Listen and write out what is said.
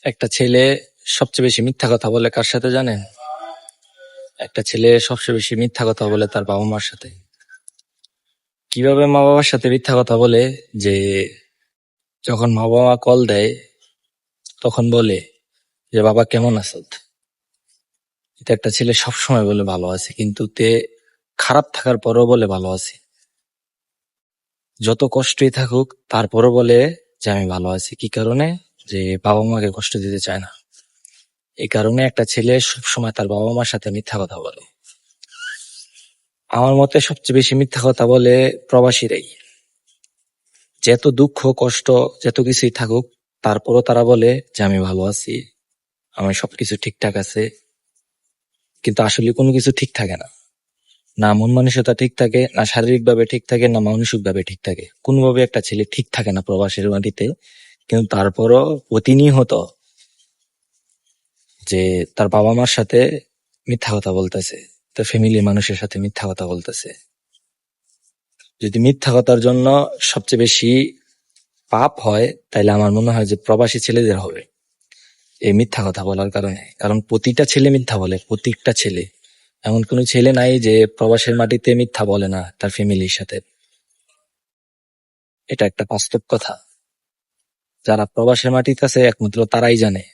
একটা ছেলে সবচেয়ে বেশি মিথ্যা কথা বলে কার সাথে জানেন? একটা ছেলে সবচেয়ে বেশি মিথ্যা কথা বলে তার বাবা মার সাথে। কিভাবে মা বাবার সাথে মিথ্যা কথা বলে? যে যখন মা বাবা কল দেয় তখন বলে যে বাবা কেমন আছো। এটা একটা ছেলে সবসময় বলে ভালো আছে, কিন্তু তে খারাপ থাকার পরও বলে ভালো আছি। যত কষ্টই থাকুক তারপরও বলে যে আমি ভালো আছি। কি কারণে? যে বাবা মাকে কষ্ট দিতে চায় না। এই কারণে একটা ছেলে সবসময় তার বাবা মার সাথে মিথ্যা কথা বলে। আমার মতে সবচেয়ে বেশি মিথ্যা কথা বলে প্রবাসীরাই। যত দুঃখ কষ্ট যত কিছুই থাকুক তারপরও তারা বলে যে আমি ভালো আছি, আমার সবকিছু ঠিকঠাক আছে। কিন্তু আসলে কোনো কিছু ঠিক থাকে না। না মন মানসিকতা ঠিক থাকে, না শারীরিক ভাবে ঠিক থাকে, না মানসিক ভাবে ঠিক থাকে। কোনোভাবে একটা ছেলে ঠিক থাকে না প্রবাসের মাটিতে। কিন্তু তারপরও প্রতিনিয়ত যে তার বাবা মার সাথে মিথ্যা কথা বলতেছে, তার ফ্যামিলির মানুষের সাথে মিথ্যা কথা বলতেছে। যদি মিথ্যা কথার জন্য সবচেয়ে বেশি পাপ হয়, তাইলে আমার মনে হয় যে প্রবাসী ছেলেদের হবে এই মিথ্যা কথা বলার কারণে। কারণ প্রতিটা ছেলে মিথ্যা বলে, প্রত্যেকটা ছেলে। এমন কোন ছেলে নাই যে প্রবাসের মাটিতে মিথ্যা বলে না তার ফ্যামিলির সাথে। এটা একটা বাস্তব কথা। যারা প্রবাসের মাটিতে আছে একমাত্র তারাই জানে